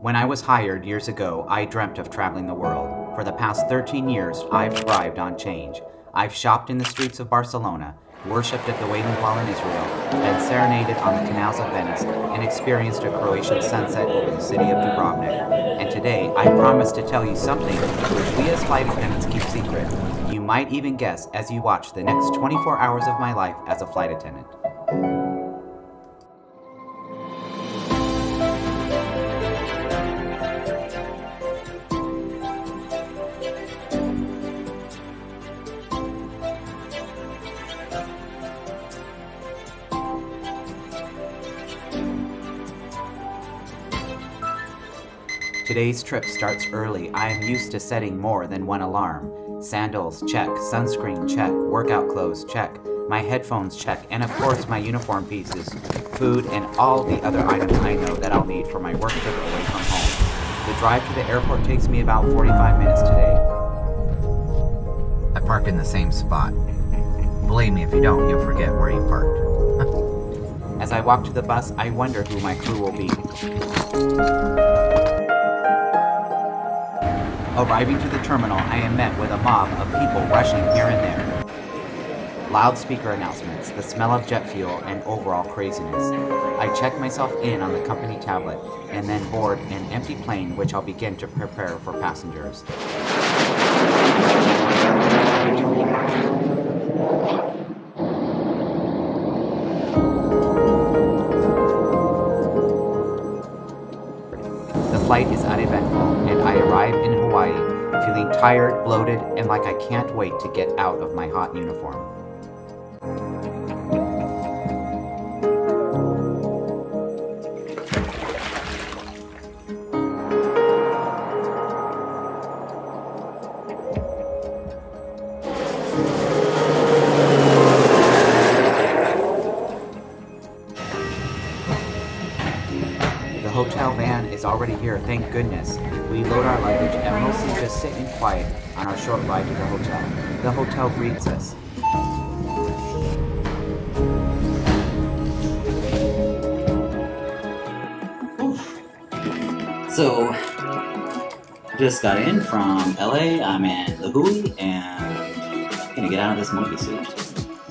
When I was hired years ago, I dreamt of traveling the world. For the past 13 years, I've thrived on change. I've shopped in the streets of Barcelona, worshipped at the Wailing Wall in Israel, been serenaded on the canals of Venice, and experienced a Croatian sunset over the city of Dubrovnik. And today, I promise to tell you something which we as flight attendants keep secret. You might even guess as you watch the next 24 hours of my life as a flight attendant. Today's trip starts early. I am used to setting more than one alarm. Sandals, check. Sunscreen, check. Workout clothes, check. My headphones, check. And of course my uniform pieces, food, and all the other items I know that I'll need for my work trip away from home. The drive to the airport takes me about 45 minutes today. I parked in the same spot. Believe me, if you don't, you'll forget where you parked. As I walk to the bus, I wonder who my crew will be. Arriving to the terminal, I am met with a mob of people rushing here and there. Loudspeaker announcements, the smell of jet fuel, and overall craziness. I check myself in on the company tablet, and then board an empty plane which I'll begin to prepare for passengers. The flight is uneventful, and I arrive in Hawaii feeling tired, bloated, and like I can't wait to get out of my hot uniform. The hotel van is already here, thank goodness. We load our luggage and mostly just sit in quiet on our short ride to the hotel. The hotel greets us. So, just got in from LA. I'm in La Hui and gonna get out of this monkey suit.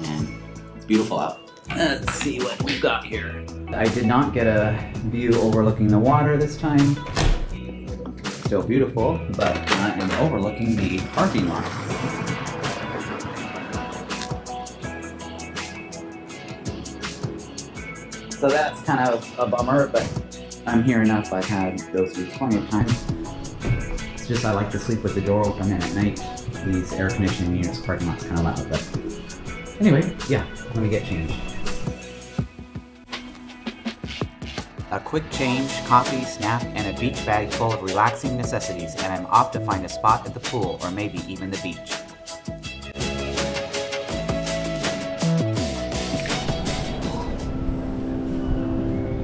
And it's beautiful out. Let's see what we've got here. I did not get a view overlooking the water this time. Still beautiful, but I am overlooking the parking lot. So that's kind of a bummer, but I'm here enough. I've had those views plenty of times. It's just I like to sleep with the door open, and at night these air conditioning units parking lot's kind of loud. But anyway, yeah, let me get changed. A quick change, coffee, snack, and a beach bag full of relaxing necessities, and I'm off to find a spot at the pool or maybe even the beach.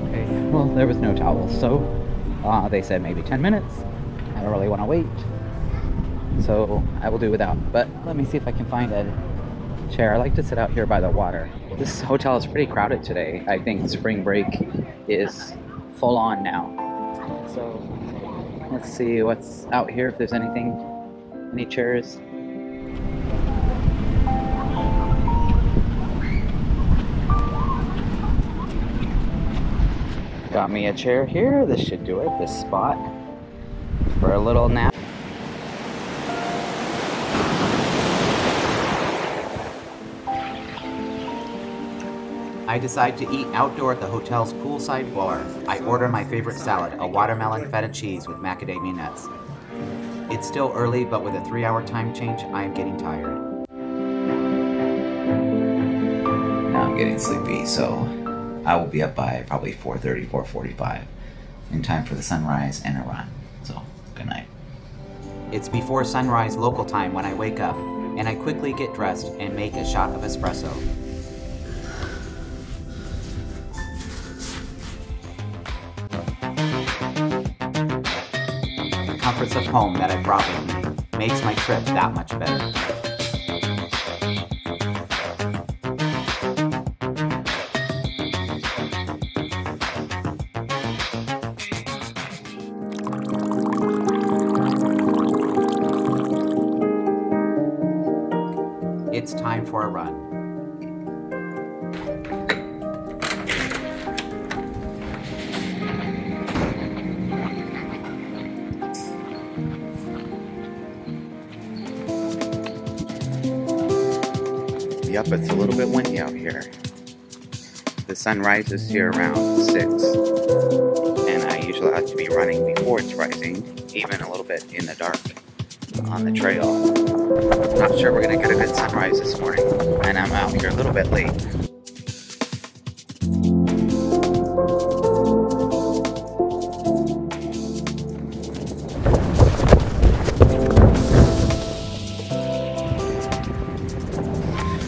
Okay, well, there was no towels, so they said maybe 10 minutes. I don't really want to wait, so I will do without. But let me see if I can find a chair. I like to sit out here by the water. This hotel is pretty crowded today. I think spring break is full on now. So let's see what's out here, if there's anything, any chairs. Got me a chair here. This should do it, this spot for a little nap. I decide to eat outdoor at the hotel's poolside bar. I order my favorite salad, a watermelon feta cheese with macadamia nuts. It's still early, but with a 3-hour time change, I am getting tired. Now I'm getting sleepy, so I will be up by probably 4:30, 4:45 in time for the sunrise and a run. So, good night. It's before sunrise local time when I wake up, and I quickly get dressed and make a shot of espresso. Comforts of home that I brought with me makes my trip that much better. time for a run. Yep, it's a little bit windy out here. The sun rises here around 6, and I usually like to be running before it's rising, even a little bit in the dark on the trail. Not sure we're going to get a good sunrise this morning, and I'm out here a little bit late.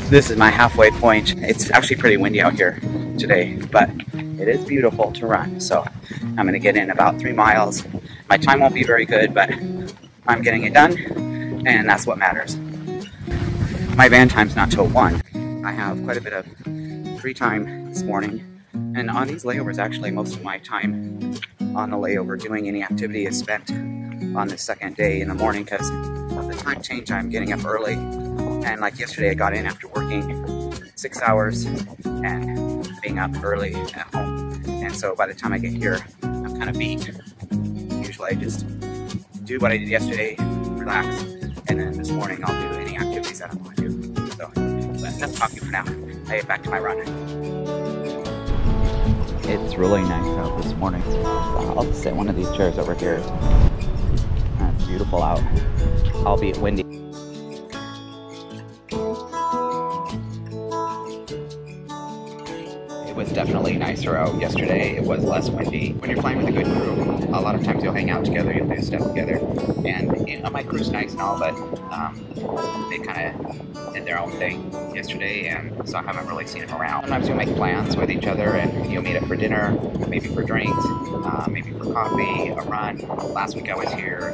This is my halfway point. It's actually pretty windy out here today, but it is beautiful to run. So I'm going to get in about 3 miles. My time won't be very good, but I'm getting it done, and that's what matters. My van time's not till 1. I have quite a bit of free time this morning, and on these layovers, actually, most of my time on the layover doing any activity is spent on the second day in the morning because of the time change. I'm getting up early. And like yesterday, I got in after working 6 hours and being up early at home. And so by the time I get here, I'm kind of beat. Usually I just do what I did yesterday, relax, and then this morning I'll do any activities that I want to do. So that's talking for now. I get back to my run. It's really nice out this morning. I'll just sit in one of these chairs over here. It's beautiful out, albeit windy. It was definitely nicer out yesterday. It was less windy. When you're flying with a good crew, a lot of times you'll hang out together, you'll do stuff together. And you know, my crew's nice and all, but they kind of did their own thing yesterday, and so I haven't really seen them around. Sometimes you'll make plans with each other, and you'll meet up for dinner, maybe for drinks, maybe for coffee, a run. Last week I was here.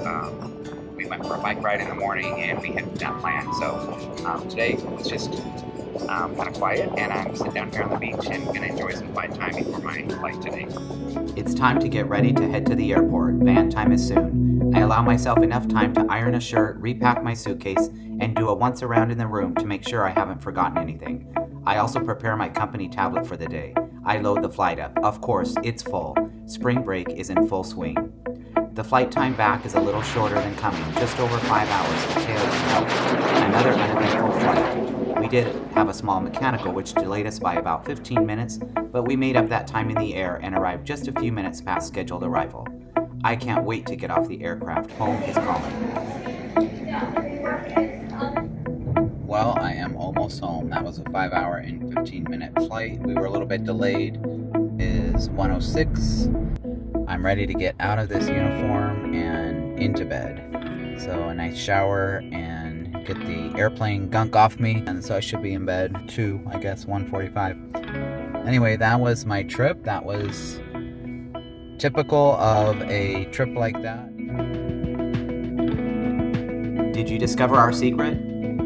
We went for a bike ride in the morning, and we had that plan. So today it's just kind of quiet, and I'm sitting down here on the beach and going to enjoy some quiet time before my flight today. It's time to get ready to head to the airport. Van time is soon. I allow myself enough time to iron a shirt, repack my suitcase, and do a once around in the room to make sure I haven't forgotten anything. I also prepare my company tablet for the day. I load the flight up. Of course, it's full. Spring break is in full swing. The flight time back is a little shorter than coming, just over 5 hours to tail out. Another uneventful flight. We did have a small mechanical which delayed us by about 15 minutes, but we made up that time in the air and arrived just a few minutes past scheduled arrival. I can't wait to get off the aircraft. Home is calling. Well, I am almost home. That was a 5-hour and 15-minute flight. We were a little bit delayed. It is 1:06. I'm ready to get out of this uniform and into bed. So a nice shower and get the airplane gunk off me, and so I should be in bed too, I guess, 1:45. Anyway, that was my trip. That was typical of a trip like that. Did you discover our secret?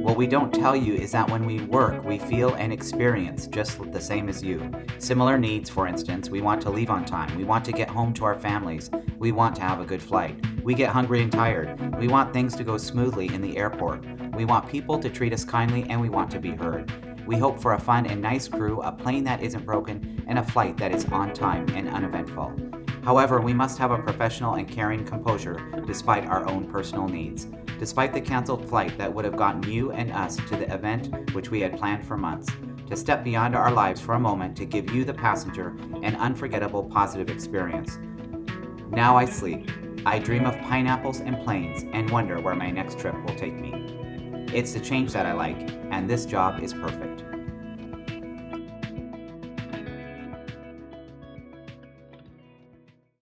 What we don't tell you is that when we work, we feel and experience just the same as you. Similar needs, for instance. We want to leave on time. We want to get home to our families. We want to have a good flight. We get hungry and tired. We want things to go smoothly in the airport. We want people to treat us kindly, and we want to be heard. We hope for a fun and nice crew, a plane that isn't broken, and a flight that is on time and uneventful. However, we must have a professional and caring composure despite our own personal needs. Despite the canceled flight that would have gotten you and us to the event which we had planned for months, to step beyond our lives for a moment to give you, the passenger, an unforgettable positive experience. Now I sleep. I dream of pineapples and planes and wonder where my next trip will take me. It's the change that I like, and this job is perfect.